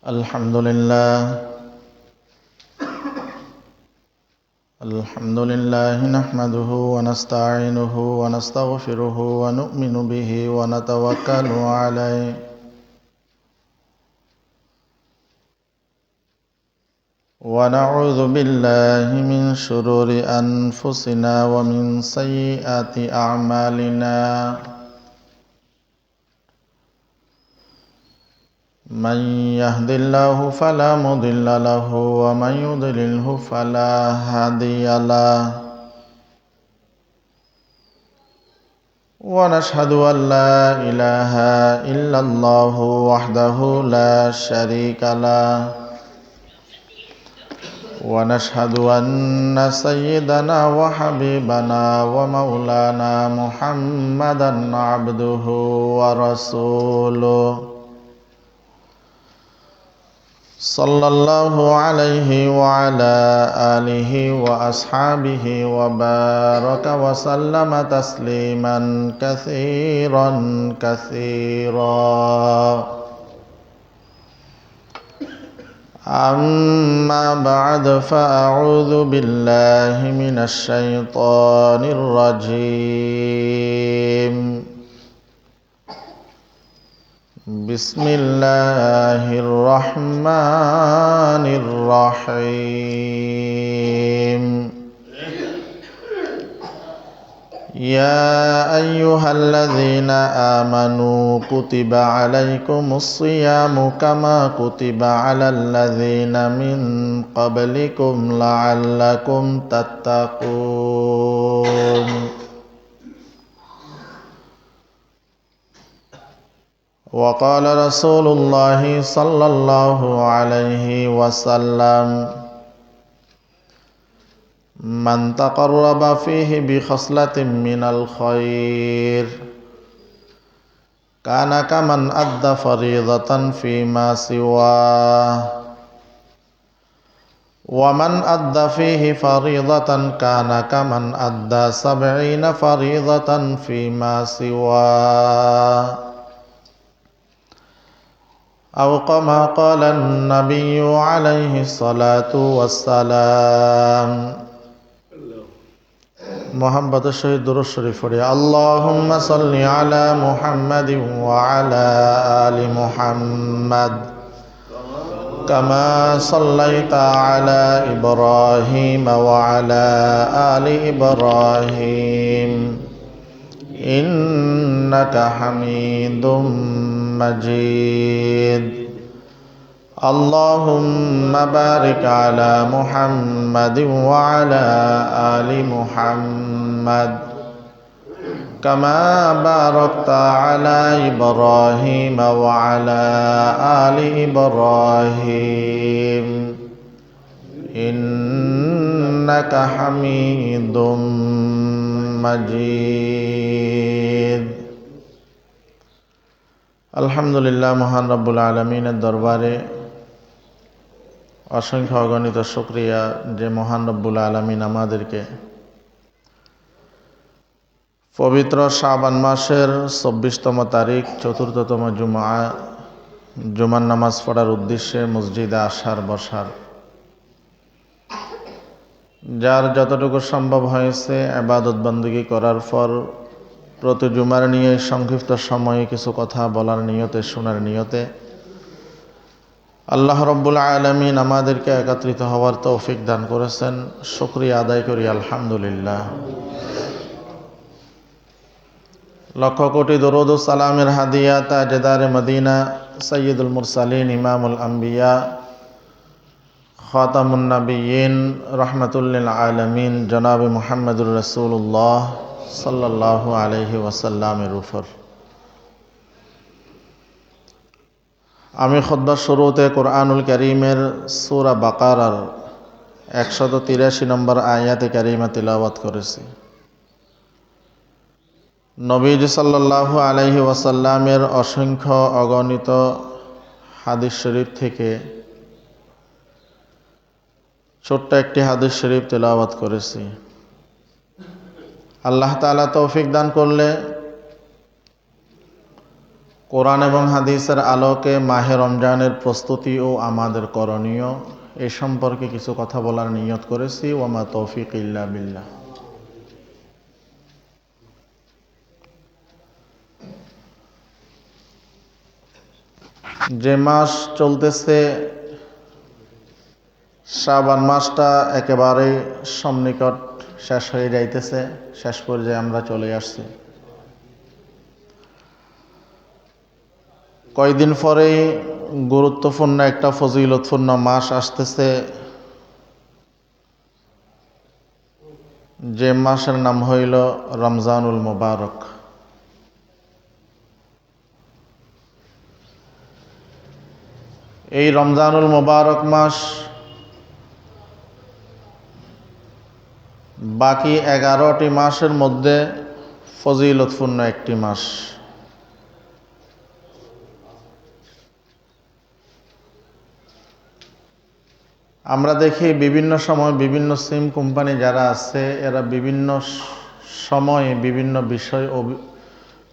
الحمد لله نحمده ونستعينه ونستغفره ونؤمن به ونتوكل عليه ونعوذ بالله من شرور أنفسنا ومن سيئات أعمالنا من يهد الله فلا مضل له ومن يضلله فلا هادي له ونشهد أن لا إله إلا الله وحده لا شريك له ونشهد أن سيدنا وحبيبنا ومولانا محمدا عبده ورسوله صلى الله عليه وعلى آله وأصحابه وبارك وسلم تسليما كثيرا أما بعد فأعوذ بالله من الشيطان الرجيم بسم الله الرحمن الرحيم يا أيها الذين آمنوا كتب عليكم الصيام كما كتب على الذين من قبلكم لعلكم تتقون وقال رسول الله صلى الله عليه وسلم من تقرب فيه بخصلة من الخير كان كمن أدى فريضة فيما سواه ومن أدى فيه فريضة كان كمن أدى 70 فريضة فيما سواه أو كما قال النبي عليه الصلاة والسلام محمد الشهيد درود شريف اللهم صل على محمد وعلى آل محمد كما صليت على إبراهيم وعلى آل إبراهيم إنك حميد مجيد اللهم بارك على محمد وعلى آل محمد كما باركت على إبراهيم وعلى آل إبراهيم إنك حميد مجيد আলহামদুলিল্লাহ মহান রব্বুল আলামিনের দরবারে অসংখ্য অগণিত শুকরিয়া যে মহান রব্বুল আলামিন আমাদেরকে পবিত্র শাবান মাসের ২৪তম তারিখ চতুর্থতম জুমার নামাজ পড়ার উদ্দেশ্যে মসজিদে আসার বসার যার যতটুকু সম্ভব হয়েছে ইবাদত বন্দেগী করার পর প্রতি জুমার নিয়ে সংক্ষিপ্ত সময়ে কিছু কথা বলার নিয়তে শোনার নিয়তে আল্লাহ রব্বুল আলামিন আমাদেরকে একত্রিত হওয়ার তৌফিক দান করেছেন। শুকরিয়া আদায় করি আলহামদুলিল্লাহ। লক্ষ কোটি দরুদ ও সালামের হাদিয়া তাজদারে মদিনা সাইয়্যিদুল মুরসালিন ইমামুল আম্বিয়া খাতামুন নবিয়্যিন রাহমাতুল লিল আলামিন জনাবে মুহাম্মদুর রাসূলুল্লাহ সাল্লাল্লাহু আলাইহি ওয়াসাল্লামের উপর। আমি খুতবার শুরুতে কোরআনুল কারীমের সূরা বাকারার ১৮৩ নম্বর আয়াতে কারিমা তিলাওয়াত করেছি। নবীজি সাল্লাল্লাহু আলাইহি ওয়াসাল্লামের অসংখ্য অগণিত হাদিস শরীফ থেকে ছোট্ট একটি হাদিস শরীফ তিলাওয়াত করেছি। আল্লাহ তাআলা তৌফিক দান করলে কোরআন এবং হাদিসের আলোকে মাহে রমজানের প্রস্তুতি ও আমাদের করণীয় এ সম্পর্কে কিছু কথা বলার নিয়ত করেছি। ওয়ামা তৌফিক ইল্লা বিল্লাহ। যে মাস চলতেছে, শাবান মাসটা একেবারেই সন্নিকট, শেষ হয়ে যাইতেছে, শেষ পর্যায়ে আমরা চলে আসছি। কয়দিন পরেই গুরুত্বপূর্ণ একটা ফজিলতপূর্ণ মাস আসতেছে, যে মাসের নাম হইল রমজানুল মুবারক। এই রমজানুল মুবারক মাস বাকি 11টি মাসের মধ্যে ফজিলতপূর্ণ একটি মাস। আমরা দেখি বিভিন্ন সময় বিভিন্ন সিম কোম্পানি যারা আছে এরা বিভিন্ন সময়ে বিভিন্ন বিষয় ও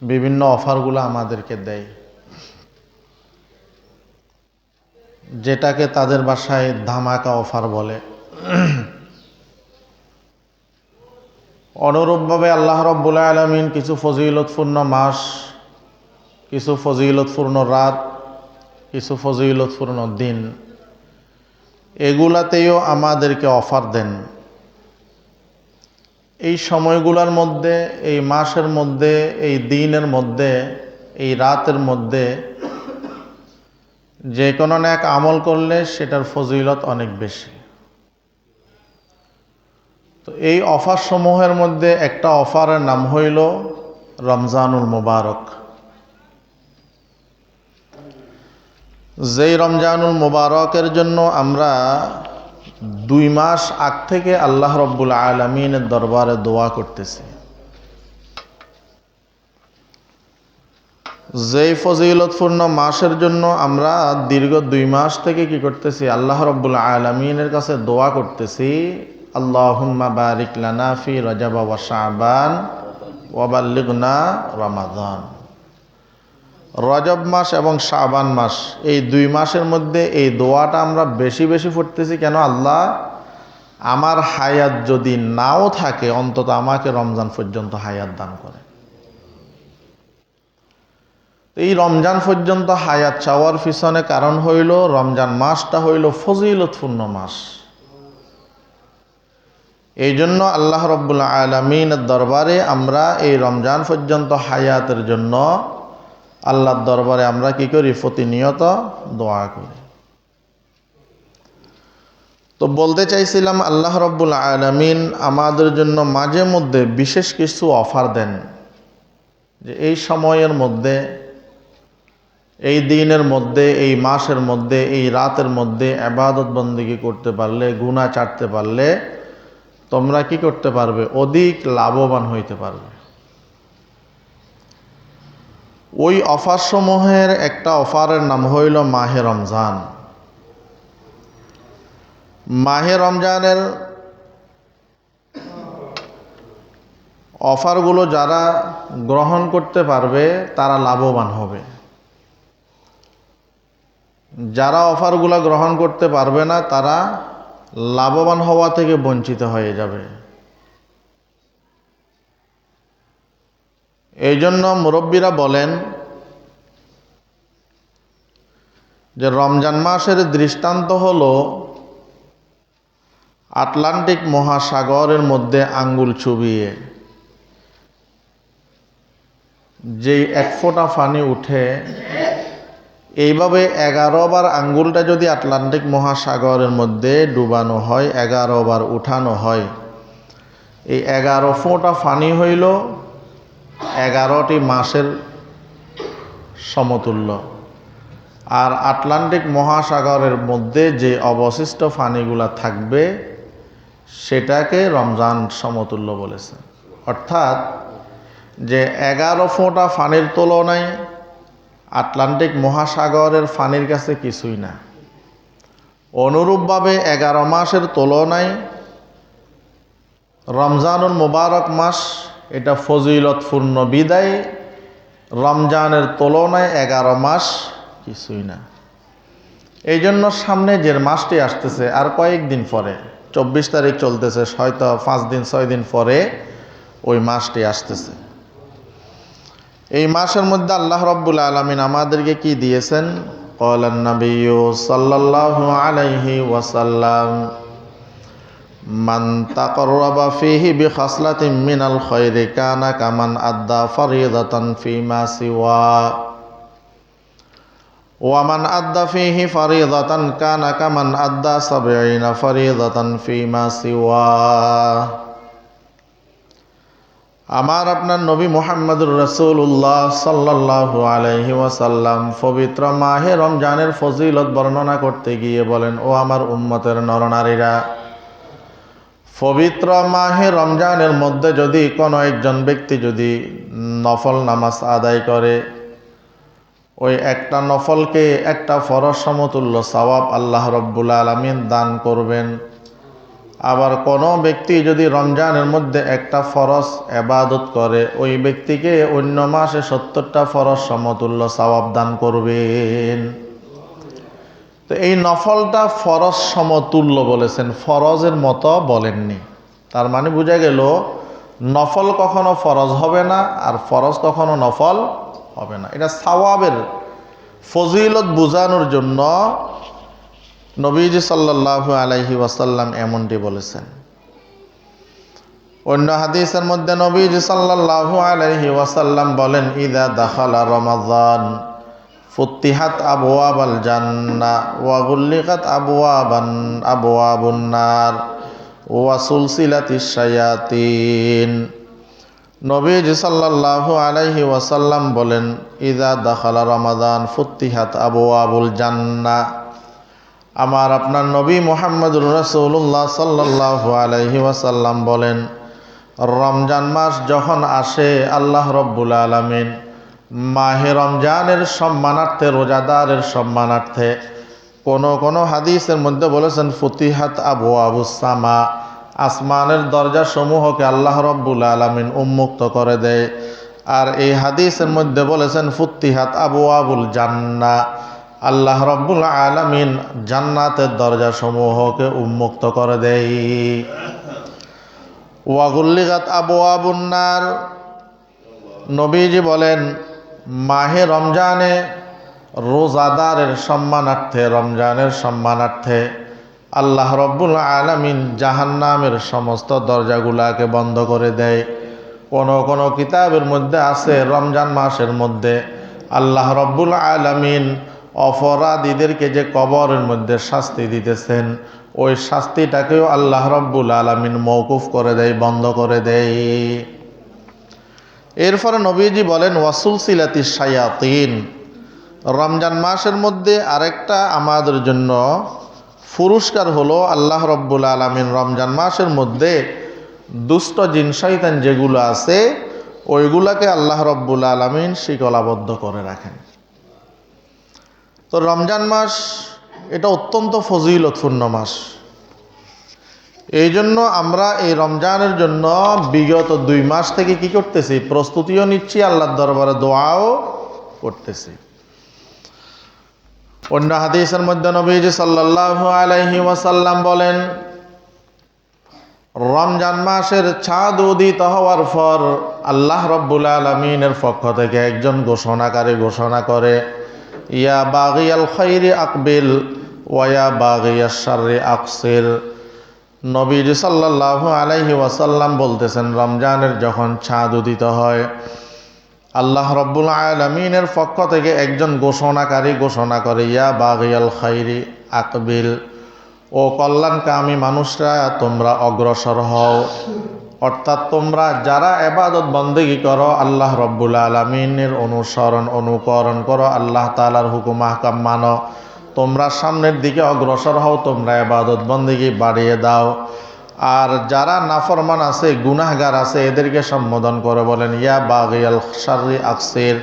বিভিন্ন অফারগুলো আমাদেরকে দেয়, যেটাকে তাদের ভাষায় ধামাকা অফার বলে। অনুরূপভাবে আল্লাহ রাব্বুল আলামিন কিছু ফজিলতপূর্ণ মাস, কিছু ফজিলতপূর্ণ রাত, কিছু ফজিলতপূর্ণ দিন, এগুলাতেও আমাদেরকে অফার দেন। এই সময়গুলোর মধ্যে, এই মাসের মধ্যে, এই দিনের মধ্যে, এই রাতের মধ্যে যে কোনো এক আমল করলে সেটার ফজিলত অনেক বেশি। তো এই অফার সমূহের মধ্যে একটা অফারের নাম হইল রমজানুল মুবারক। যেই রমজানুল মুবারকের জন্য আমরা 2 মাস আগ থেকে আল্লাহ রাব্বুল আলামিনের দরবারে দোয়া করতেছি। যেই ফজিলতপূর্ণ মাসের জন্য আমরা দীর্ঘ 2 মাস থেকে কি করতেছি? আল্লাহ রাব্বুল আলামিনের কাছে দোয়া করতেছি, আল্লাহুম্মা বারিক লানা ফি রজব ওয়া শাবান ওয়া বাল্লিগনা রমাদান। রজব মাস এবং শাবান মাস, এই 2 মাসের মধ্যে এই দোয়াটা আমরা বেশি বেশি পড়তেছি কেন? আল্লাহ, আমার হায়াত যদি নাও থাকে অন্তত আমাকে রমজান পর্যন্ত হায়াত দান করে। এই রমজান পর্যন্ত হায়াত চাওয়ার পিছনে কারণ হইল রমজান মাসটা হইল ফজিলতপূর্ণ মাস। এই জন্য আল্লাহ রাব্বুল আলামিনের দরবারে আমরা এই রমজান পর্যন্ত হায়াতের জন্য আল্লাহর দরবারে আমরা কি করি? প্রতিনিয়ত দোয়া করি। তো বলতে চাইছিলাম, আল্লাহ রাব্বুল আলামিন আমাদের জন্য মাঝে মধ্যে বিশেষ কিছু অফার দেন, যে এই সময়ের মধ্যে, এই দিনের মধ্যে, এই মাসের মধ্যে, এই রাতের মধ্যে ইবাদত বন্দেগী করতে পারলে, গুনাহ ছাড়তে পারলে তোমরা কি করতে পারবে? অধিক লাভবান হইতে পারবে। ওই অফার সমূহের একটা অফারের নাম হইল মাহে রমজান। মাহে রমজানের অফারগুলো যারা গ্রহণ করতে পারবে তারা লাভবান হবে। যারা অফারগুলো গ্রহণ করতে পারবে না তারা লাভবান হওয়া থেকে বঞ্চিত হয়ে যাবে। এই জন্য মুরব্বীরা বলেন যে রমজান মাসের দৃষ্টান্ত হলো আটলান্টিক মহাসাগরের মধ্যে আঙ্গুল চুবিয়ে যেই 1 ফোঁটা পানি উঠে, এইভাবে 11 বার আঙ্গুলটা যদি আটলান্টিক মহাসাগরের মধ্যে ডুবানো হয়, 11 বার উঠানো হয়, এই 11 ফোঁটা পানি হইল 11টি মাসের সমতুল্য। আর আটলান্টিক মহাসাগরের মধ্যে যে অবশিষ্ট পানিগুলা থাকবে সেটাকে রমজান সমতুল্য বলেছে। অর্থাৎ যে 11 ফোঁটা পানির তুলনায় আটলান্টিক মহাসাগরের পানির কাছে কিছুই না। অনুরূপভাবে 11 মাসের তুলনায় রমজানুল মুবারক মাস এটা ফজিলতপূর্ণ বিদায় রমজানের তুলনায় 11 মাস কিছুই না। এই জন্য সামনে যে মাসটি আসতেছে আর কয়েকদিন পরে, 24 তারিখ চলতেছে, হয়তো 5 দিন 6 দিন পরে ওই মাসটি আসতেছে। এই মাসের মধ্যে আল্লাহ রাব্বুল আলামিন আমাদেরকে কি দিয়েছেন? ক্বালান নাবিয়্যু সাল্লাল্লাহু আলাইহি ওয়াসাল্লাম মান তাকাররাবা ফীহি বিখাসলাতিন মিনাল খায়রি কানা কামান আদ্দা ফারিদাতান ফীমা সিওয়া ওয়া মান আদ্দা ফীহি ফারিদাতান কানা কামান আদ্দা 70 ফারিদাতান ফীমা সিওয়া। আমার আপনার নবী মুহাম্মদুর রাসূলুল্লাহ সাল্লাল্লাহু আলাইহি ওয়াসাল্লাম পবিত্র মাহে রমজানের ফজিলত বর্ণনা করতে গিয়ে বলেন, ও আমার উম্মতের নরনারীরা, পবিত্র মাহে রমজানের মধ্যে যদি কোনো একজন ব্যক্তি যদি নফল নামাজ আদায় করে, ওই একটা নফলকে একটা ফরজ সমতুল্য সওয়াব আল্লাহ রাব্বুল আলামিন দান করবেন। আবার কোনো ব্যক্তি যদি রমজানের মধ্যে একটা ফরজ ইবাদত করে, ওই ব্যক্তিকে অন্য মাসে 70টা ফরজ সমতুল্য সওয়াব দান করবেন। তো এই নফলটা ফরজ সমতুল্য বলেছেন, ফরজের মতো বলেননি। তার মানে বোঝা গেল নফল কখনো ফরজ হবে না আর ফরজ কখনো নফল হবে না। এটা সওয়াবের ফজিলত বোঝানোর জন্য নবীজি সাল্লাল্লাহু আলাইহি ওয়াসাল্লাম এমনটি বলেছেন। অন্য হাদিসের মধ্যে নবীজি সাল্লাল্লাহু আলাইহি ওয়াসাল্লাম বলেন, ইযা দাখালা রমাযান ফুতিহাত আবওয়াবাল জান্নাহ ওয়া গুল্লিকাত আবওয়াবুন নার ওয়া সুলসিলাতিশ শায়াতিন। নবীজি সাল্লাল্লাহু আলাইহি ওয়াসাল্লাম বলেন, ইযা দাখালা রমাযান ফুতিহাত আবওয়াবুল জান্নাহ। আমার আপনার নবী মুহাম্মদুর রাসূলুল্লাহ সাল্লাল্লাহু আলাইহি ওয়াসাল্লাম বলেন, রমজান মাস যখন আসে আল্লাহ রাব্বুল আলামিন মাহে রমজানের সম্মানার্থে, রোজাদারের সম্মানার্থে, কোন হাদিসের মধ্যে বলেছেন ফুতিহাত আবওয়াবুস সামা, আসমানের দরজা সমূহকে আল্লাহ রাব্বুল আলামিন উন্মুক্ত করে দেয়। আর এই হাদিসের মধ্যে বলেছেন ফুতিহাত আবওয়াবুল জান্নাহ, আল্লাহ রাব্বুল আলামিন জান্নাতের দরজা সমূহকে উন্মুক্ত করে দেয়। ওয়া গুল্লিকাত আবওয়াবুন নার, নবীজি বলেন মাহে রমজানে রোজাদারের সম্মানার্থে, রমজানের সম্মানার্থে আল্লাহ রাব্বুল আলামিন জাহান্নামের সমস্ত দরজাগুলাকে বন্ধ করে দেয়। কোন কিতাবের মধ্যে আছে রমজান মাসের মধ্যে আল্লাহ রাব্বুল আলামিন অপরাধীদেরকে যে কবরের মধ্যে শাস্তি দিতেছেন, ওই শাস্তিটাকেও আল্লাহ রাব্বুল আলামিন মওকুফ করে দেয়, বন্ধ করে দেয়। এরপরে নবীজি বলেন ওয়াসুলসিলাতিশ শায়াতিন, রমজান মাসের মধ্যে আরেকটা আমাদের জন্য পুরস্কার হলো আল্লাহ রাব্বুল আলামিন রমজান মাসের মধ্যে দুষ্ট জিন শয়তান যেগুলো আছে ওইগুলাকে আল্লাহ রাব্বুল আলামিন শিকলাবদ্ধ করে রাখেন। তো রমজান মাস এটা অত্যন্ত ফজিলতপূর্ণ মাস। এই জন্য আমরা এই রমজানের জন্য বিগত 2 মাস থেকে কি করতেছি? প্রস্তুতিও নিচ্ছি, আল্লাহর দরবারে দোয়াও করতেছি। অন্য হাদিসের মধ্যে নবীজি সাল্লাল্লাহু আলাইহি ওয়াসাল্লাম বলেন, রমজান মাসের চাঁদ উদিত হওয়ার পর আল্লাহ রাব্বুল আলামিনের পক্ষ থেকে একজন ঘোষণাকারী ঘোষণা করে, ইয়া বাগিয়াল খাইরি আকবিল ওয়া ইয়া বাগিয়াশ শাররি আকসির। নবীজি সাল্লাল্লাহু আলাইহি ওয়াসাল্লাম বলতেছেন, রমজানের যখন চাঁদ উদিত হয় আল্লাহ রাব্বুল আলামিনের পক্ষ থেকে একজন ঘোষণাকারী ঘোষণা করে, ইয়া বাগিয়াল খাইরি আকবিল, ও কল্যাণকামী মানুষরা তোমরা অগ্রসর হও। অর্থাৎ তোমরা যারা ইবাদত বন্দেগী করো, আল্লাহ রাব্বুল আলামিনের অনুসরণ অনুকরণ করো, আল্লাহ তাআলার হুকুম আহকাম মানো, তোমরা সামনের দিকে অগ্রসর হও, তোমরা ইবাদত বন্দেগী বাড়িয়ে দাও। আর যারা নাফরমান আছে, গুনাহগার আছে, এদেরকে সম্বোধন করে বলেন, ইয়া বাগিয়াল শাররি আকসির,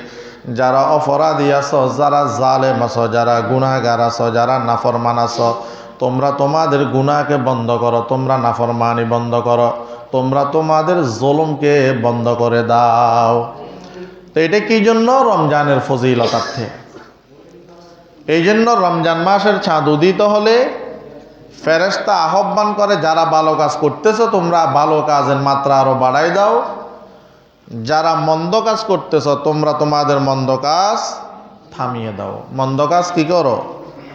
যারা অপরাধী আছো, যারা জালেম আছো, যারা গুনাহগার আছো, যারা নাফরমান আছো, তোমরা তোমাদের গুনাহকে বন্ধ করো, তোমরা নাফরমানি বন্ধ করো, তোমরা তোমাদের জুলুমকে বন্ধ করে দাও। তো এটা কি জন্য? রমজানের ফজিলতার্থে। এই জন্য রমজান মাসের চাঁদ উদিত হলে ফেরেশতা আহ্বান করে, যারা ভালো কাজ করতেছো তোমরা ভালো কাজের মাত্রা আরো বাড়াই দাও, যারা মন্দ কাজ করতেছো তোমরা তোমাদের মন্দ কাজ থামিয়ে দাও। মন্দ কাজ কি করো?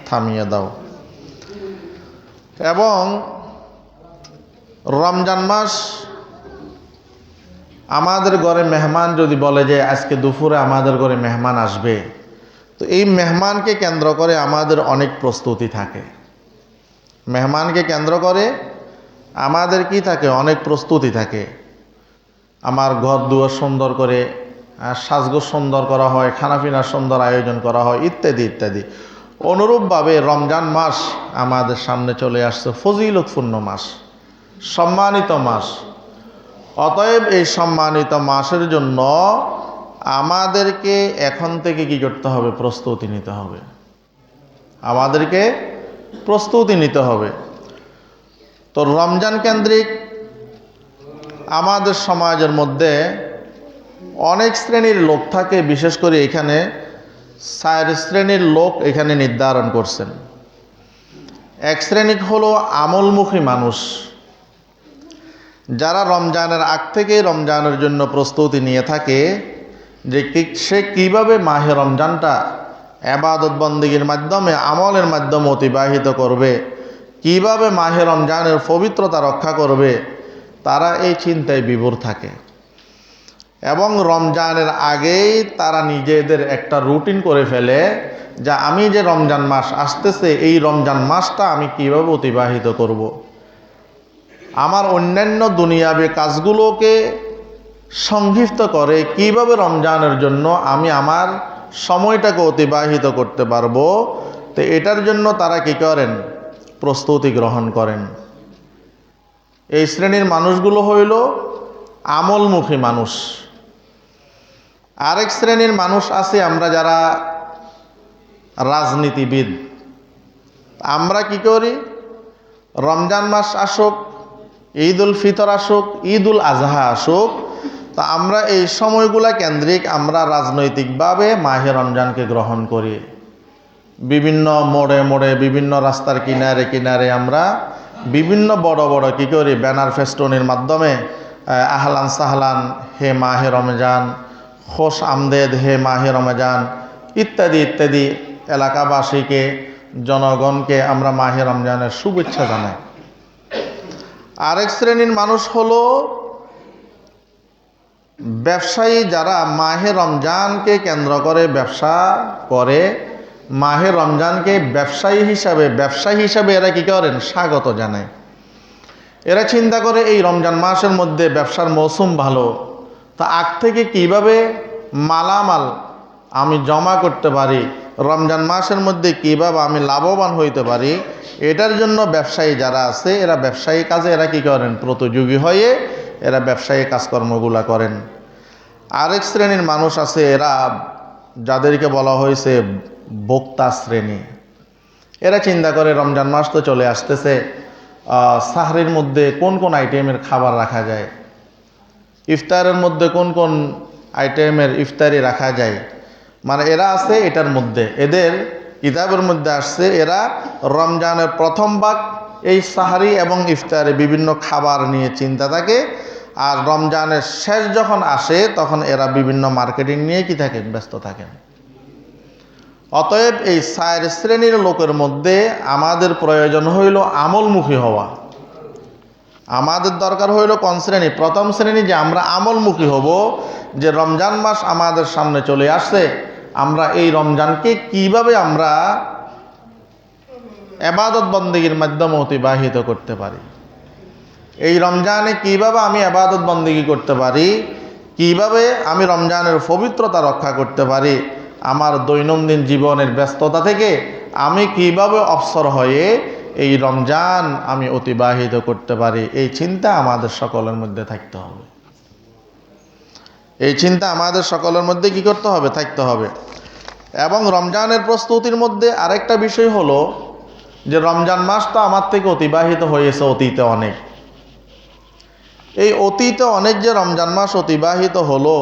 থামিয়ে দাও। এবং রমজান মাস আমাদের ঘরে মেহমান যদি বলে যে আজকে দুপুরে আমাদের ঘরে মেহমান আসবে, তো এই মেহমানকে কেন্দ্র করে আমাদের অনেক প্রস্তুতি থাকে। মেহমানকে কেন্দ্র করে আমাদের কি থাকে? অনেক প্রস্তুতি থাকে। আমার ঘর দুয়ার সুন্দর করে সাজগোজ সুন্দর করা হয়, খানাপিনার সুন্দর আয়োজন করা হয়, ইত্যাদি ইত্যাদি। অনুরূপভাবে রমজান মাস আমাদের সামনে চলে আসছে, ফজিলতপূর্ণ মাস, সম্মানিত মাস। অতএব এই সম্মানিত মাসের জন্য আমাদেরকে এখন থেকে কি করতে হবে? প্রস্তুতি নিতে হবে। আমাদেরকে প্রস্তুতি নিতে হবে। তো রমজান কেন্দ্রিক আমাদের সমাজের মধ্যে অনেক শ্রেণীর লোক থাকে, বিশেষ করে এখানে 4 শ্রেণীর লোক এখানে নির্ধারণ করছেন। এক শ্রেণী হলো আমলমুখী মানুষ, যারা রমজানের আগ থেকে রমজানের জন্য প্রস্তুতি নিয়ে থাকে যে সে কিভাবে মাহে রমজানটা ইবাদত বন্দেগীর মাধ্যমে, আমলের মাধ্যমে অতিবাহিত করবে, কিভাবে মাহে রমজানের পবিত্রতা রক্ষা করবে, তারা এই চিন্তায় বিভোর থাকে। এবং রমজানের আগেই তারা নিজেদের একটা রুটিন করে ফেলে যে আমি যে রমজান মাস আসতেছে, এই রমজান মাসটা আমি কিভাবে অতিবাহিত করব। আমার অন্যান্য দুনিয়াবী কাজগুলোকে সংক্ষিপ্ত করে কিভাবে রমজানের জন্য আমি আমার সময়টাকে অতিবাহিত করতে পারবো, তো এটার জন্য তারা কি করেন? প্রস্তুতি গ্রহণ করেন। এই শ্রেণীর মানুষগুলো হইল আমলমুখী মানুষ। আরেক শ্রেণীর মানুষ আছে আমরা যারা রাজনীতিবিদ। আমরা কি করি? রমজান মাস আসুক, ঈদ উল ফিতর আসুক, ঈদ উল আজহা আসুক, তা আমরা এই সময়গুলা কেন্দ্রিক আমরা রাজনৈতিকভাবে মাহে রমজানকে গ্রহণ করি। বিভিন্ন মোড়ে মোড়ে, বিভিন্ন রাস্তার কিনারে কিনারে আমরা বিভিন্ন বড় বড় কি করি? ব্যানার ফেস্টনের মাধ্যমে আহলান সাহলান হে মাহে রমজান, খোশ আমদেদ হে মাহে রমজান, ইত্যাদি ইত্যাদি এলাকাবাসীকে, জনগণকে আমরা মাহে রমজানের শুভেচ্ছা জানাই। আরেক শ্রেণীর মানুষ হলো ব্যবসায়ী, যারা মাহে রমজানকে কেন্দ্র করে ব্যবসা করে, মাহে রমজানকে ব্যবসায়ী হিসাবে এরা কি করেন? স্বাগত জানায়। এরা চিন্তা করে এই রমজান মাসের মধ্যে ব্যবসার মৌসুম ভালো, তা আগ থেকে কিভাবে মালামাল আমি জমা করতে পারি, রমজান মাসের মধ্যে কিভাবে আমি লাভবান হইতে পারি, এটার জন্য ব্যবসায়ী যারা আছে এরা ব্যবসায়ী কাজে এরা কি করেন? প্রতিযোগী হয়ে এরা ব্যবসায়ী কাজকর্মগুলা করেন। আরেক শ্রেণীর মানুষ আছে, এরা যাদেরকে বলা হয়েছে ভোক্তা শ্রেণী। এরা চিন্তা করে রমজান মাস তো চলে আসতেছে, সাহরির মধ্যে কোন কোন আইটেমের খাবার রাখা যায়, ইফতারের মধ্যে কোন কোন আইটেমের ইফতারি রাখা যায়। মানে এরা আছে এটার মধ্যে, এদের কিতাবের মধ্যে আসছে এরা রমজানের প্রথম ভাগ এই সাহারি এবং ইফতারে বিভিন্ন খাবার নিয়ে চিন্তা থাকে, আর রমজানের শেষ যখন আসে তখন এরা বিভিন্ন মার্কেটিং নিয়ে কি থাকেন? ব্যস্ত থাকেন। অতএব এই 4 শ্রেণীর লোকের মধ্যে আমাদের প্রয়োজন হইল আমলমুখী হওয়া। আমাদের দরকার হইল কোন শ্রেণী? প্রথম শ্রেণী, যে আমরা আমলমুখী হব, যে রমজান মাস আমাদের সামনে চলে আসছে, আমরা এই রমজানকে কিভাবে আমরা ইবাদত বন্দেগীর মাধ্যমে অতিবাহিত করতে পারি, এই রমজানে কিভাবে আমি ইবাদত বন্দেগী করতে পারি, কিভাবে আমি রমজানের পবিত্রতা রক্ষা করতে পারি, আমার দৈনন্দিন জীবনের ব্যস্ততা থেকে আমি কিভাবে অবসর হয়ে এই রমজান আমি অতিবাহিত করতে পারি, এই চিন্তা আমাদের সকলের মধ্যে থাকতে হবে। এই চিন্তা আমাদের সকলের মধ্যে কি করতে হবে? থাকতে হবে। এবং রমজানের প্রস্তুতির মধ্যে আরেকটা বিষয় হলো যে রমজান মাস তো আমার থেকে অতিবাহিত হয়েছে অতীতে অনেক। এই অতীতে অনেক যে রমজান মাস অতিবাহিত হলো,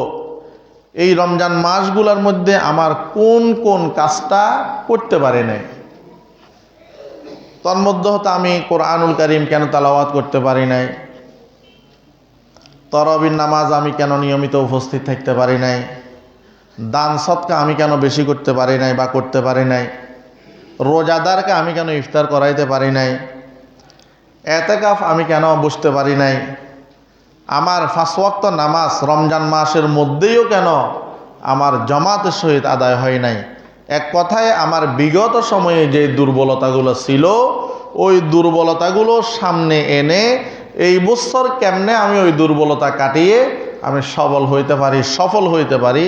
এই রমজান মাসগুলোর মধ্যে আমার কোন কোন কাজটা করতে পারি নাই। তন্মধ্যে হতো আমি কোরআনুল কারীম কেন তেলাওয়াত করতে পারি নাই, তারাবির নামাজ আমি কেন নিয়মিত উপস্থিত থাকতে পারি নাই, দান সদকা আমি কেন বেশি করতে পারি নাই বা করতে পারি নাই, রোজাদারকে আমি কেন ইফতার করাইতে পারি নাই, এতেকাফ আমি কেন বসতে পারি নাই, আমার 5 ওয়াক্ত নামাজ রমজান মাসের মধ্যেও কেন আমার জামাতের সহিত আদায় হয় নাই। এক কথায় আমার বিগত সময়ে যে দুর্বলতাগুলো ছিল ওই দুর্বলতাগুলো সামনে এনে এই বছর কেমনে আমি ওই দুর্বলতা কাটিয়ে আমি সবল হইতে পারি, সফল হইতে পারি,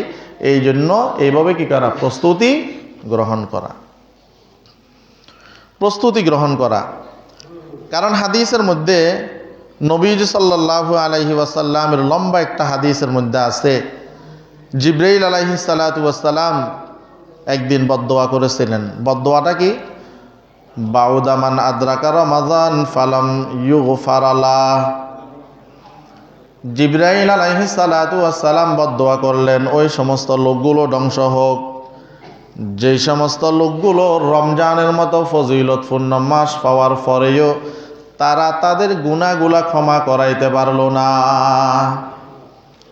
এই জন্য এইভাবে কি করা, প্রস্তুতি গ্রহণ করা, প্রস্তুতি গ্রহণ করা। কারণ হাদিসের মধ্যে নবীজি সাল্লাল্লাহু আলাইহি ওয়াসাল্লামের লম্বা একটা হাদিসের মধ্যে আছে, জিবরাইল আলাইহিস সালাতু ওয়াসসালাম একদিন বদদোয়া করেছিলেন। বদদোয়াটা কি? বাউদা মান আদরাকা রমাদান ফালাম ইউগফার লাহ। জিবরাইল আলাইহিস সালাতু ওয়াসসালাম বদদোয়া করলেন, ওই সমস্ত লোকগুলো ধ্বংস হোক যেই সমস্ত লোকগুলো রমজানের মতো ফজিলতপূর্ণ মাস পাওয়ার পরেও তারা তাদের গুনাহগুলা ক্ষমা করাইতে পারলো না।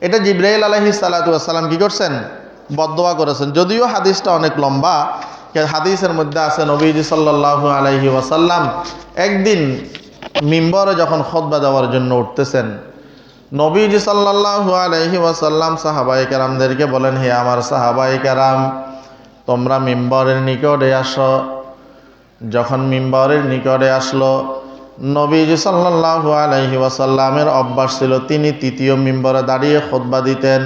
এটা জিবরাইল আলাইহিস সালাতু ওয়াসসালাম কি করছেন? বদদোয়া করেছেন। যদিও হাদিসটা অনেক লম্বা, হাদিসের মধ্যে আছে নবীজি সাল্লাল্লাহু আলাইহি ওয়াসাল্লাম একদিন মিম্বরে যখন খুতবা দেওয়ার জন্য উঠতেছেন, নবীজি সাল্লাল্লাহু আলাইহি ওয়াসাল্লাম সাহাবায়ে কেরামদেরকে বলেন, হে আমার সাহাবায়ে কেরাম, তোমরা মিম্বরের নিকটে আসো। যখন মিম্বরের নিকটে আসলো, নবীজি সাল্লাল্লাহু আলাইহি ওয়াসাল্লামের অভ্যাস ছিল তিনি তৃতীয় মিম্বরে দাঁড়িয়ে খুতবা দিতেন।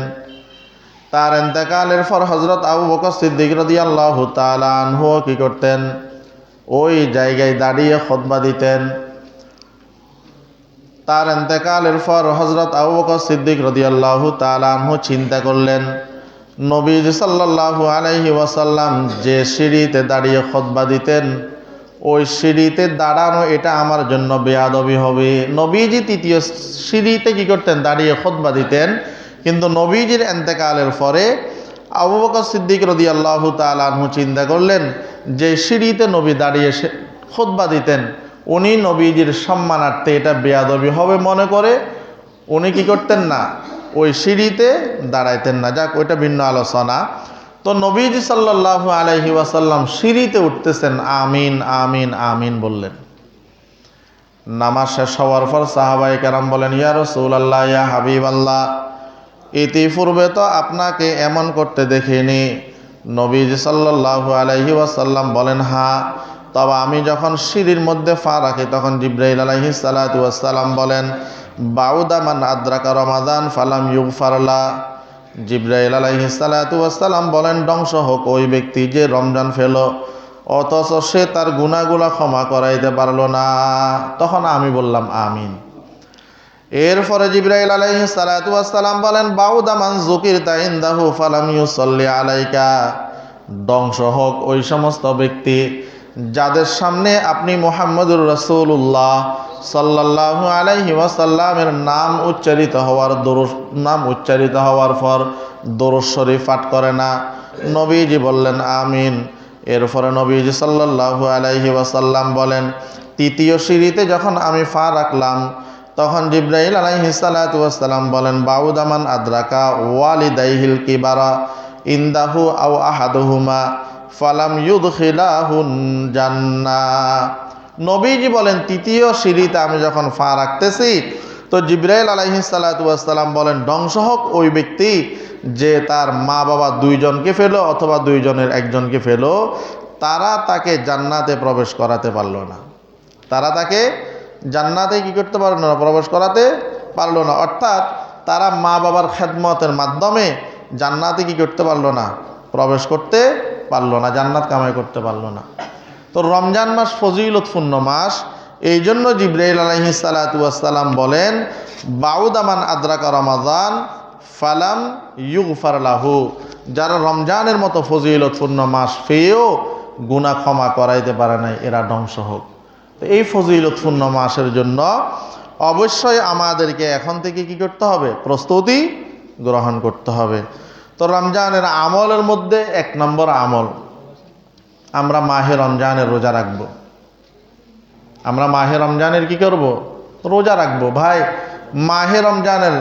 তার ইন্তেকালের পর হযরত আবু বকর সিদ্দিক রাদিয়াল্লাহু তাআলা আনহু কি করতেন? ওই জায়গায় দাঁড়িয়ে খুতবা দিতেন। তার ইন্তেকালের পর হযরত আবু বকর সিদ্দিক রাদিয়াল্লাহু তাআলা আনহু চিন্তা করলেন, নবীজি সাল্লাল্লাহু আলাইহি ওয়াসাল্লাম যে সিঁড়িতে দাঁড়িয়ে খুতবা দিতেন, ওই সিঁড়িতে দাঁড়ানো এটা আমার জন্য বেয়াদবি হবে। নবীজি তৃতীয় সিঁড়িতে কি করতেন? দাঁড়িয়ে খুতবা দিতেন। কিন্তু নবীজির ইন্তেকালের পরে আবু বকর সিদ্দিক রাদিয়াল্লাহু তাআলা আনহু চিন্তা করলেন, যে সিঁড়িতে নবী দাঁড়িয়ে খুতবা দিতেন উনি নবীজির সম্মানার্থে এটা বেয়াদবি হবে মনে করে উনি কি করতেন না? ওই সিঁড়িতে দাঁড়াইতেন না। যাক, ওইটা ভিন্ন আলোচনা। তো নবীজি সাল্লাল্লাহু আলাইহি ওয়াসাল্লাম সিঁড়িতে উঠতেছেন, আমিন আমিন আমিন বললেন। নামাজ শেষ হওয়ার পর সাহাবায়ে কেরাম বলেন, ইয়া রাসূলুল্লাহ, ইয়া হাবিবাল্লাহ, ইতিপূর্বে তো আপনাকে এমন করতে দেখিনি। নবীজি সাল্লাল্লাহু আলাইহি ওয়াসাল্লাম বলেন, হ্যাঁ, তবে আমি যখন সিঁড়ির মধ্যে পা রাখি তখন জিবরাইল আলাইহিস সালাতু ওয়াসসালাম বলেন, বাউদা মান আদরাকা রমাদান ফালাম ইউগফার লাহ। জিবরাইল আলাইহিস সালাতু ওয়াসসালাম বলেন, ধ্বংস হোক ওই ব্যক্তি যে রমজান ফেল অথচ সে তার গুনাহগুলো ক্ষমা করাইতে পারলো না। তখন আমি বললাম আমিন। এরপরে জিবরাইল আলাইহিস সালাতু ওয়াসসালাম বলেন, বাউদা মান যুকিরতা ইনদাহু ফালাম ইউসাল্লি আলাইকা। ধ্বংস হোক ওই সমস্ত ব্যক্তি যাদের সামনে আপনি মুহাম্মদুর রাসূলুল্লাহ সাল্লাল্লাহু আলাইহি ওয়াসাল্লামের নাম উচ্চারিত হওয়ার পর দরুদ শরীফ পাঠ করে না। নবীজি বললেন আমিন। এরপরে নবীজি সাল্লাল্লাহু আলাইহি ওয়াসাল্লাম বলেন, তৃতীয় সিঁড়িতে যখন আমি পা রাখলাম তখন জিবরাইল আলাইহিস সালাতু ওয়াসসালাম বলেন, বাউদা মান আদরাকা ওয়ালিদাইহিল কিবারা ইনদাহু আও আহাদুহুমা ফালাম ইউদখিলাহুন জান্নাহ। নবীজি বলেন, তৃতীয় সিঁড়িতে আমি যখন পা রাখতেছি তো জিবরাইল আলাইহিস সালাতু ওয়াসসালাম বলেন, ধ্বংস হোক ওই ব্যক্তি যে তার মা বাবা দুইজনকে ফেলো অথবা দুইজনের একজনকে ফেলো, তারা তাকে জান্নাতে প্রবেশ করাতে পারলো না। তারা তাকে জান্নাতে কি করতে পারলো না? প্রবেশ করাতে পারলো না। অর্থাৎ তারা মা বাবার খেদমতের মাধ্যমে জান্নাতে কি করতে পারলো না? প্রবেশ করতে পারলো না, জান্নাত কামাই করতে পারলো না। তো রমজান মাস ফজিলতপূর্ণ মাস, এই জন্য জিবরাইল আলাইহিস সালাতু ওয়াসসালাম বলেন, বাউদা মান আদরাকা রমাদান ফালাম ইউগফার লাহু। যারা রমজানের মতো ফজিলতপূর্ণ মাস পেয়েও গুনাহ ক্ষমা করাইতে পারে নাই, এরা ধ্বংস হোক। তো এই ফজিলতপূর্ণ মাসের জন্য অবশ্যই আমাদেরকে এখন থেকে কি করতে হবে? প্রস্তুতি গ্রহণ করতে হবে। তো রমজানের আমলের মধ্যে 1 নম্বর আমল, আমরা মাহে রমজানের রোজা রাখব। আমরা মাহে রমজানের কি করব? রোজা রাখব। ভাই, মাহে রমজানের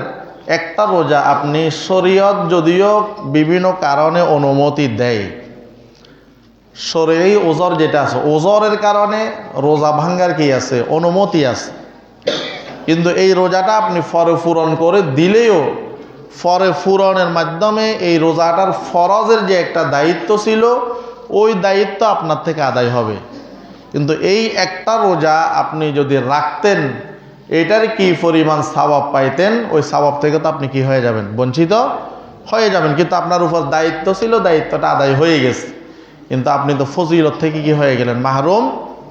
একটা রোজা আপনি শরীয়ত যদিও বিভিন্ন কারণে অনুমতি দেয়, শরীরে ওজর যেটা আছে, ওজরের কারণে রোজা ভাঙ্গার কি আছে? অনুমতি আছে। কিন্তু এই রোজাটা আপনি ফরে পূরণ করে দিলেও ফরে পূরণের মাধ্যমে এই রোজাটার ফরজের যে একটা দায়িত্ব ছিল, ওই দায়িত্ব আপনার থেকে আদায় হবে। কিন্তু এই একটা রোজা আপনি যদি রাখতেন, এটার কি পরিমাণ সওয়াব পাইতেন, ওই সওয়াব থেকে তো আপনি কি হয়ে যাবেন? বঞ্চিত হয়ে যাবেন। কিন্তু আপনার উপর দায়িত্ব ছিল, দায়িত্বটা আদায় হয়ে গেছে, কিন্তু আপনি তো ফজিলত থেকে কি হয়ে গেলেন? মাহরুম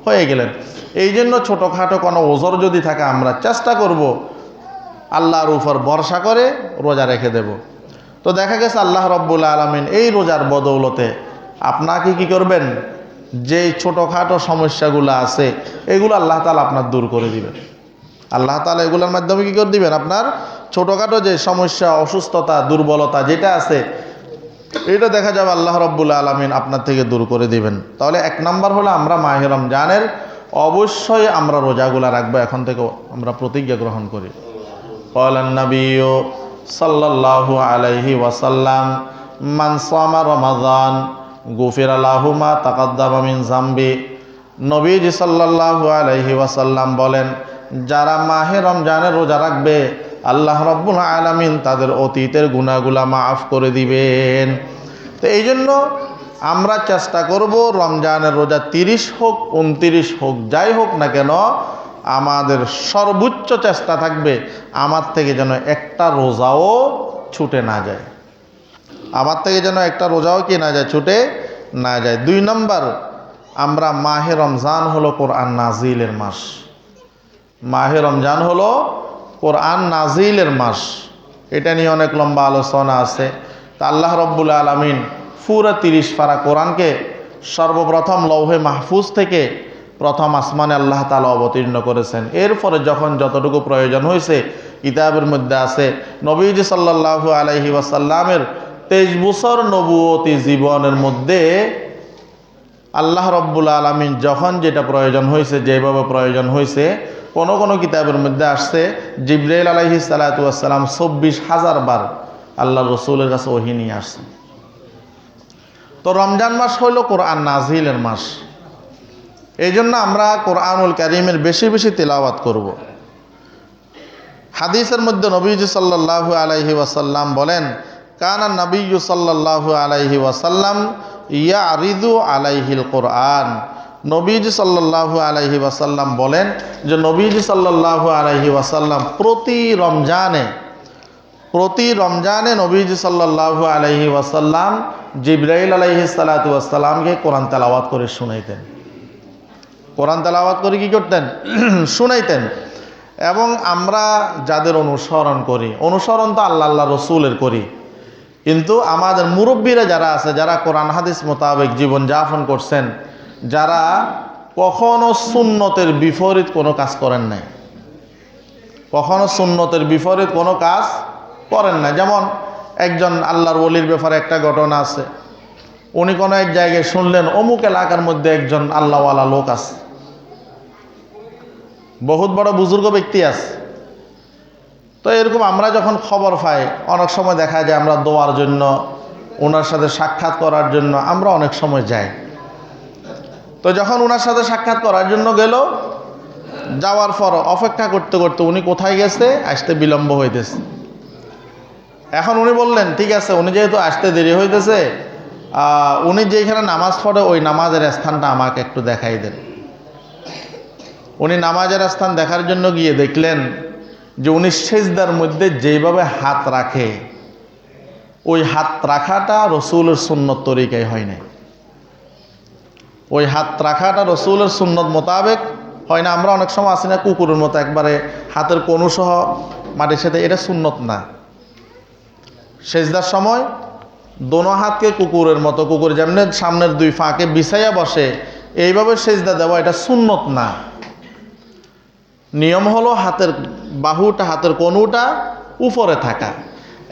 হয়ে গেলেন। এই জন্য ছোটোখাটো কোনো ওজর যদি থাকে, আমরা চেষ্টা করব আল্লাহর উপর ভরসা করে রোজা রেখে দেব। তো দেখা গেছে আল্লাহ রব্বুল আলামিন এই রোজার বদৌলতে আপনাকে কি করবেন? যেই ছোটোখাটো সমস্যাগুলো আছে, এগুলো আল্লাহ তাআলা আপনার দূর করে দিবেন। আল্লাহ তাআলা এগুলোর মাধ্যমে কি করে দিবেন? আপনার ছোটোখাটো যে সমস্যা, অসুস্থতা, দুর্বলতা যেটা আছে, এটা দেখা যাবে আল্লাহ রব্বুল আলামিন আপনার থেকে দূর করে দিবেন। তাহলে 1 নম্বর হলো আমরা মাহে রমজানের অবশ্যই আমরা রোজাগুলা রাখবো। এখন থেকে আমরা প্রতিজ্ঞা গ্রহণ করি। ক্বালান নাবিয়্যু সাল্লাল্লাহু আলাইহি ওয়াসাল্লাম, মান সামা রমাদান গুফিরা লাহু মা তাকাদ্দামা মিন যামবি। নবীজি সাল্লাল্লাহু আলাইহি ওয়াসাল্লাম বলেন, যারা মাহে রমজানের রোজা রাখবে, আল্লাহ রাব্বুল আলামিন তাদের অতীতের গুনাহগুলা মাফ করে দিবেন। তো এই জন্য আমরা চেষ্টা করব রমজানের রোজা 30 হোক 29 হোক, যাই হোক না কেন, আমাদের সর্বোচ্চ চেষ্টা থাকবে আমার থেকে যেন একটা রোজাও ছুটে না যায়। আমার থেকে যেন একটা রোজাও কি না যায়? ছুটে না যায়। 2 নম্বর, আমরা মাহে রমজান হলো কোরআন নাজিলের মাস। মাহে রমজান হলো কোরআন নাজিলের মাস। এটা নিয়ে অনেক লম্বা আলোচনা আছে। তা আল্লাহ রব্বুল আলামিন পুরা 30 পারা কোরআনকে সর্বপ্রথম লৌহে মাহফুজ থেকে প্রথম আসমানে আল্লাহ তাআলা অবতীর্ণ করেছেন। এরপরে যখন যতটুকু প্রয়োজন হয়েছে, কিতাবের মধ্যে আছে নবীজি সাল্লাল্লাহু আলাইহি ওয়াসাল্লামের 23 বছর নবুয়তি জীবনের মধ্যে আল্লাহ রব্বুল আলামিন যখন যেটা প্রয়োজন হয়েছে, যেভাবে প্রয়োজন হয়েছে, কোনো কিতাবের মধ্যে আসছে জিবরাইল আলাইহিস সালাতু ওয়াস সালাম 24,000 বার আল্লাহ রসুলের কাছে ওহী নিয়ে আসছেন। তো রমজান মাস হইল কোরআন নাজিলের মাস। এই জন্য আমরা কোরআনুল কারীমের বেশি বেশি তিলাওয়াত করব। হাদিসের মধ্যে নবীজি সাল্লাল্লাহু আলাইহি ওয়াসাল্লাম বলেন, কানা নবিয়্যু সাল্লাল্লাহু আলাইহি ওয়াসাল্লাম ইয়ারিদু আলাইহিল কোরআন। নবীজি সাল্লাল্লাহু আলাইহি ওয়াসাল্লাম বলেন যে নবীজি সাল্লাল্লাহু আলাইহি ওয়াসাল্লাম প্রতি রমজানে নবীজি সাল্লাল্লাহু আলাইহি ওয়াসাল্লাম জিবরাইল আলাইহিস সালাতু ওয়াস সালামকে কোরআন তেলাওয়াত করে শুনাইতেন। কোরআন তেলাওয়াত করে কি করতেন? শুনাইতেন। এবং আমরা যাদের অনুসরণ করি, অনুসরণ তো আল্লাহ রসুলের করি, কিন্তু আমাদের মুরব্বীরা যারা আছে, যারা কোরআন হাদিস মোতাবেক জীবন যাপন করছেন, যারা কখনো সুন্নতের বিপরীত কোনো কাজ করেন নাই, কখনো সুন্নতের বিপরীত কোনো কাজ করেন না। যেমন একজন আল্লাহর ওলির ব্যাপারে একটা ঘটনা আছে। উনি কোনো এক জায়গায় শুনলেন অমুক এলাকার মধ্যে একজন আল্লাহওয়ালা লোক আছে, বহুত বড় বুজুর্গ ব্যক্তি আছে। তো এরকম আমরা যখন খবর পাই, অনেক সময় দেখা যায় আমরা দোয়ার জন্য, ওনার সাথে সাক্ষাৎ করার জন্য আমরা অনেক সময় যাই। তো যখন ওনার সাথে সাক্ষাৎ করার জন্য গেল, যাওয়ার পর অপেক্ষা করতে করতে উনি কোথায় গেছে, আসতে বিলম্ব হইতেছে। এখন উনি বললেন ঠিক আছে, উনি যেহেতু আসতে দেরি হইতেছে, উনি যেখানে নামাজ পড়ে ওই নামাজের স্থানটা আমাকে একটু দেখাই দেন। উনি নামাজের স্থান দেখার জন্য গিয়ে দেখলেন যে উনি সিজদার মধ্যে যেভাবে হাত রাখে, ওই হাত রাখাটা রসুলের সুন্নত তরিকায় হয় না। ওই হাত রাখাটা রসুলের সুন্নত মোতাবেক হয় না। আমরা অনেক সময় আসি না কুকুরের মতো একবারে হাতের কনু সহ মাটির সাথে, এটা সুন্নত না। সেজদার সময় দোনো হাতকে কুকুরের মতো, কুকুর যেমন সামনের 2 ফাঁকে বিছাইয়া বসে, এইভাবে সেজদা দেওয়া এটা সুন্নত না। নিয়ম হলো হাতের বাহুটা, হাতের কনুটা উপরে থাকা।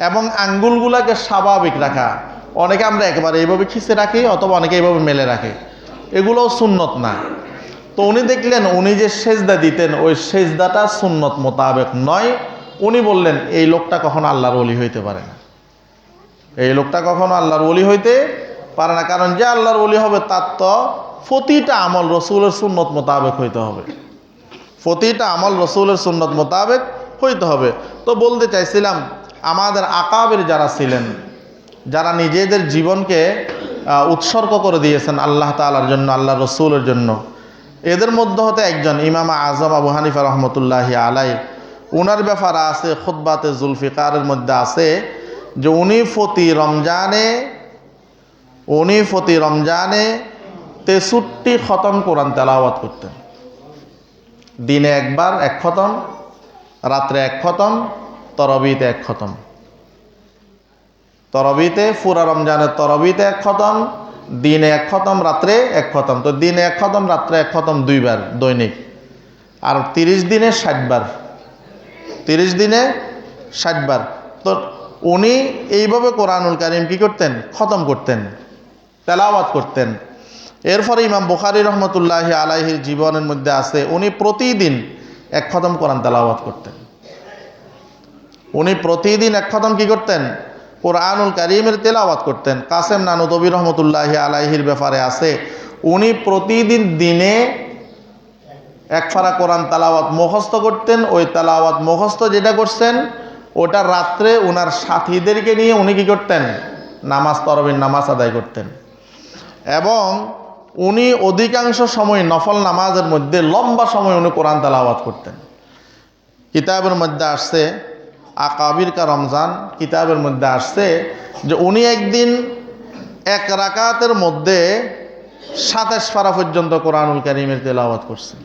এবং আঙ্গুলগুলাকে স্বাভাবিক রাখা। অনেকে আমরা একবারে এইভাবে খিচে রাখি অথবা অনেকে এইভাবে মেলে রাখে, এগুলোও সুন্নত না। তো উনি দেখলেন উনি যে সেজদা দিতেন ওই সেজদাটা সুন্নত মোতাবেক নয়। উনি বললেন এই লোকটা কখনো আল্লাহর ওলি হইতে পারে না, এই লোকটা কখনো আল্লাহর ওলি হইতে পারে না। কারণ যে আল্লাহর ওলি হবে তার তো প্রতিটা আমল রসুলের সুন্নত মোতাবেক হইতে হবে, প্রতিটা আমল রসুলের সুন্নত মোতাবেক হইতে হবে। তো বলতে চাইছিলাম আমাদের আকাবের যারা ছিলেন, যারা নিজেদের জীবনকে উৎসর্গ করে দিয়েছেন আল্লাহ তাআলার জন্য, আল্লাহ রসুলের জন্য, এদের মধ্যে হতে একজন ইমাম আজম আবু হানিফা রহমতুল্লাহি আলাই। উনার ব্যাপারে আছে খুতবাতে জুলফিকারের মধ্যে আছে যে উনি প্রতি রমজানে 63 খতম কোরআন তেলাওয়াত করতেন। দিনে একবার 1 খতম, রাত্রে 1 খতম, তরবিতে 1 খতম। তরবিতে পুরা রমজানের তরবিতে 1 খতম, দিনে 1 খতম, রাত্রে 1 খতম। তো দিনে 1 খতম, রাত্রে 1 খতম, 2 বার দৈনিক। আর 30 দিনে 60 বার, 30 দিনে 60 বার। তো উনি এইভাবে কোরআনুল কারীম কি করতেন? খতম করতেন, তেলাওয়াত করতেন। এরপরে ইমাম বুখারী রহমতুল্লাহি আলাইহির জীবনের মধ্যে আছে উনি প্রতিদিন 1 খতম কোরআন তেলাওয়াত করতেন। উনি প্রতিদিন 1 খতম কি করতেন? কোরআনুল কারীমের তেলাওয়াত করতেন। কাসেম নানুতবী রহমতুল্লাহি আলাইহির ব্যাপারে আছে উনি প্রতিদিন দিনে 1 পারা কোরআন তেলাওয়াত মুখস্থ করতেন। ওই তেলাওয়াত মুখস্থ যেটা করছেন ওটা রাত্রে ওনার সাথীদেরকে নিয়ে উনি কি করতেন? নামাজ, তরবির নামাজ আদায় করতেন। এবং উনি অধিকাংশ সময় নফল নামাজের মধ্যে লম্বা সময় উনি কোরআন তেলাওয়াত করতেন। কিতাবের মধ্যে আসছে আকাবির কা রমজান, কিতাবের মধ্যে আসছে যে উনি একদিন 1 রাকাতের মধ্যে 27 পারা পর্যন্ত কোরআনুল কারীমের তেলাওয়াত করছেন।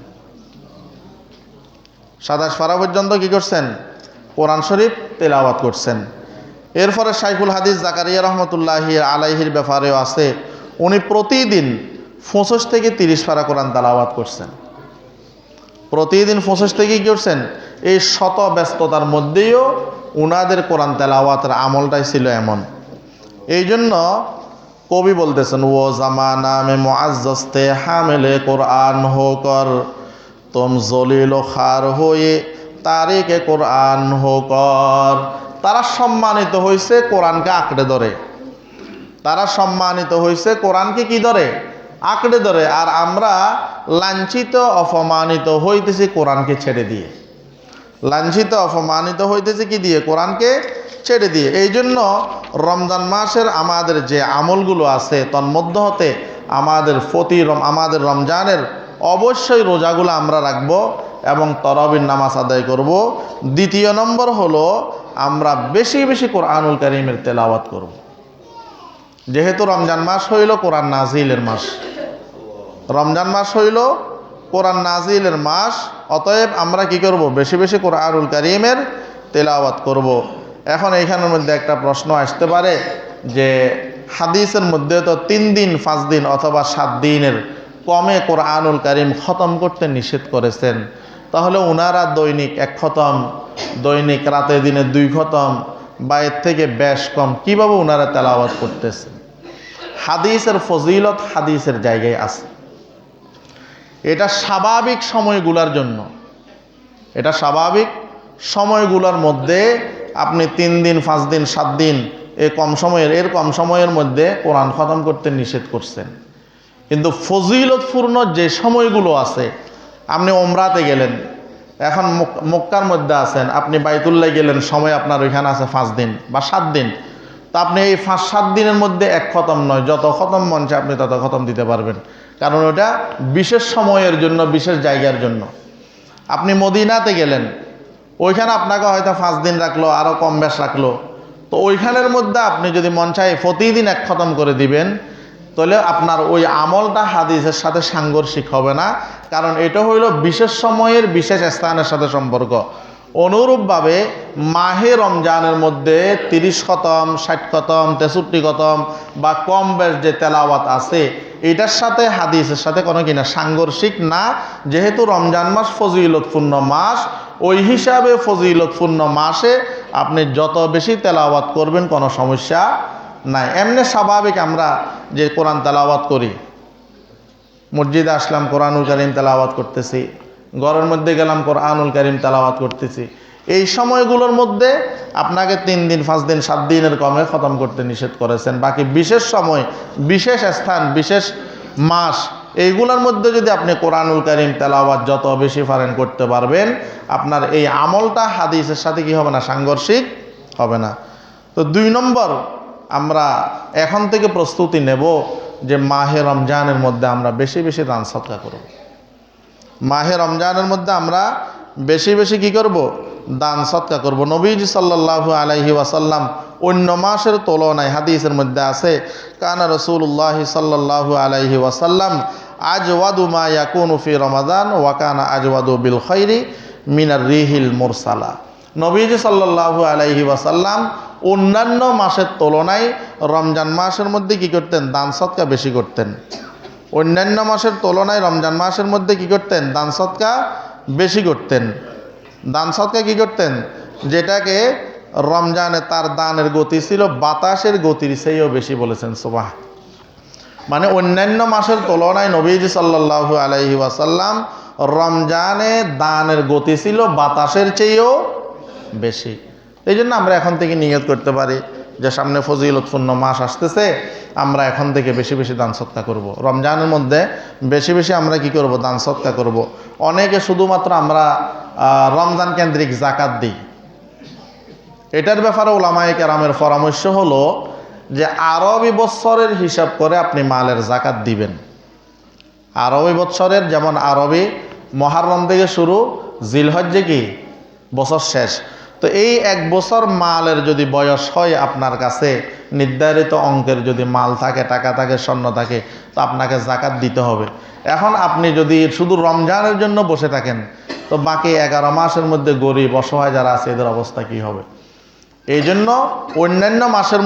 27 পারা পর্যন্ত কি করছেন? কোরআন শরীফ তেলাওয়াত করছেন। এরপরে শাইখুল হাদিস জাকারিয়া রহমতুল্লাহি আলাইহির ব্যাপারেও আছে উনি প্রতিদিন 25 থেকে 30 পারা কোরআন তেলাওয়াত করছেন। প্রতিদিন 25 থেকে কি করছেন? এই শত ব্যস্ততার মধ্যেও উনাদের কোরআন তেলাওয়াতের আমলটাই ছিল এমন। এই জন্য কবি বলতেছেন ও জামানা মে মুআজ্জাজতে হামিলে কোরআন হোকর তুম জলিল খার হয়ে তারিকে কোরআন হোকর। তারা সম্মানিত হয়েছে কোরআনকে আঁকড়ে ধরে, তারা সম্মানিত হয়েছে কোরআনকে কি ধরে? আঁকড়ে ধরে। আর আমরা লাঞ্ছিত অপমানিত হইতেছি কোরআনকে ছেড়ে দিয়ে, লাঞ্ছিত অপমানিত হইতেছে কি দিয়ে? কোরআনকে ছেড়ে দিয়ে। এই জন্য রমজান মাসের আমাদের যে আমলগুলো আছে তন্মধ্য হতে আমাদের রমজানের অবশ্যই রোজাগুলো আমরা রাখব এবং তরাবির নামাজ আদায় করব। দ্বিতীয় নম্বর হলো আমরা বেশি বেশি কোরআনুল কারীমের তেলাওয়াত করব। যেহেতু রমজান মাস হইল কোরআন নাজিলের মাস, রমজান মাস হইল কোরআন নাজিলের মাস, অতএব আমরা কি করব? বেশি বেশি কোরআনুল কারীমের তেলাওয়াত করব। এখন এইখানের মধ্যে একটা প্রশ্ন আসতে পারে যে হাদিসের মধ্যে তো 3 দিন 5 দিন অথবা 7 দিনের কমে কোরআনুল কারীম খতম করতে নিষেধ করেছেন, তাহলে ওনারা দৈনিক 1 খতম, দৈনিক রাতে দিনে 2 খতম বা এর থেকে বেশ কম কিভাবে ওনারা তেলাওয়াত করতেছেন? হাদিসের ফজিলত হাদিসের জায়গায় আছে। এটা স্বাভাবিক সময়গুলোর জন্য, এটা স্বাভাবিক সময়গুলোর মধ্যে আপনি 3 দিন 5 দিন 7 দিন এর কম সময়ের মধ্যে কোরআন খতম করতে নিষেধ করছেন। কিন্তু ফজিলতপূর্ণ যে সময়গুলো আছে, আপনি ওমরাতে গেলেন, এখন মক্কার মধ্যে আছেন, আপনি বাইতুল্লাহ গেলেন, সময় আপনার ওইখানে আছে 5 দিন বা 7 দিন। তো আপনি এই 5-7 দিনের মধ্যে 1 খতম নয়, যত খতম মন চায় আপনি তত খতম দিতে পারবেন, কারণ ওটা বিশেষ সময়ের জন্য, বিশেষ জায়গার জন্য। আপনি মদিনাতে গেলেন, ওইখানে আপনাকে হয়তো 5 দিন রাখলো, আরও কম বেশ রাখলো। তো ওইখানের মধ্যে আপনি যদি মন চায় প্রতিদিন 1 খতম করে দিবেন, তাহলে আপনার ওই আমলটা হাদিসের সাথে সাংঘর্ষিক হবে না, কারণ এটা হইল বিশেষ সময়ের বিশেষ স্থানের সাথে সম্পর্ক। অনুরূপভাবে মাহে রমজানের মধ্যে 30 খতম, 60 খতম, 63 খতম বা কম বেশ যে তেলাওয়াত আছে, এটার সাথে হাদিসের সাথে কোনো কিনা সাংঘর্ষিক না। যেহেতু রমজান মাস ফজিলতপূর্ণ মাস, ওই হিসাবে ফজিলতপূর্ণ মাসে আপনি যত বেশি তেলাওয়াত করবেন কোনো সমস্যা নাই। এমনি স্বাভাবিক আমরা যে কোরআন তেলাওয়াত করি, মসজিদে আসলাম কোরআনুল কারীম তেলাওয়াত করতেছি, ঘরের মধ্যে গেলাম কোরআনুল কারীম তেলাওয়াত করতেছি, এই সময়গুলোর মধ্যে আপনাকে 3 দিন 5 দিন 7 দিনের কমে খতম করতে নিষেধ করেছেন। বাকি বিশেষ সময়, বিশেষ স্থান, বিশেষ মাস, এইগুলোর মধ্যে যদি আপনি কোরআনুল কারীম তেলাওয়াত যত বেশি পারেন করতে পারবেন, আপনার এই আমলটা হাদিসের সাথে কি হবে না, সাংঘর্ষিক হবে না। তো 2 নম্বর, আমরা এখন থেকে প্রস্তুতি নেব যে মাহে রমজানের মধ্যে আমরা বেশি বেশি দান সদকা করব। মাহে রমজানের মধ্যে আমরা বেশি বেশি কি করব, দান সদকা করব। নবীজি সাল্লাল্লাহু আলাইহি ওয়াসাল্লাম অন্য মাসের তুলনায় হাদিসের মধ্যে আছে, কানা রাসূলুল্লাহ সাল্লাল্লাহু আলাইহি ওয়াসাল্লাম আজওয়াদু মা ইয়াকুনু ফি রমাদান ওয়া কানা আজওয়াদু বিল খাইরি মিনার রিহিল মুরসালা। নবীজি সাল্লাল্লাহু আলাইহি ওয়াসাল্লাম অন্যান্য মাসের তুলনায় রমজান মাসের মধ্যে কি করতেন, দান সদকা বেশি করতেন। অন্যান্য মাসের তুলনায় রমজান মাসের মধ্যে কি করতেন, দান সদকা বেশি করতেন। দান সদকা কি করতেন, যেটাকে রমজানে তার দানের গতি ছিল বাতাসের গতির চেয়েও বেশি, বলেছেন সুবহান। মানে অন্যান্য মাসের তুলনায় নবীজি সাল্লাল্লাহু আলাইহি ওয়াসাল্লাম রমজানে দানের গতি ছিল বাতাসের চেয়েও বেশি। এই জন্য আমরা এখন থেকে নিয়ত করতে পারি যে সামনে ফজিলতপূর্ণ মাস আসতেছে, আমরা এখন থেকে বেশি বেশি দান সদকা করব। রমজানের মধ্যে বেশি বেশি আমরা কি করব, দান সদকা করব। অনেকে শুধুমাত্র আমরা রমজান কেন্দ্রিক জাকাত দিই। এটার ব্যাপারে উলামায়ে কেরামের পরামর্শ হলো যে আরবি বৎসরের হিসাব করে আপনি মালের জাকাত দিবেন। আরবি বৎসরের, যেমন আরবি মুহররম থেকে শুরু, জিলহজ্জে কি বছর শেষ। তো এই 1 বছর মালের যদি বয়স হয় আপনার কাছে, নির্ধারিত অঙ্কের যদি মাল থাকে, টাকা থাকে, স্বর্ণ থাকে, তো আপনাকে জাকাত দিতে হবে। এখন আপনি যদি শুধু রমজানের জন্য বসে থাকেন, তো বাকি 11 মাসের মধ্যে গরিব অসহায় যারা আছে এদের অবস্থা কি হবে? এই জন্য অন্যান্য মাসের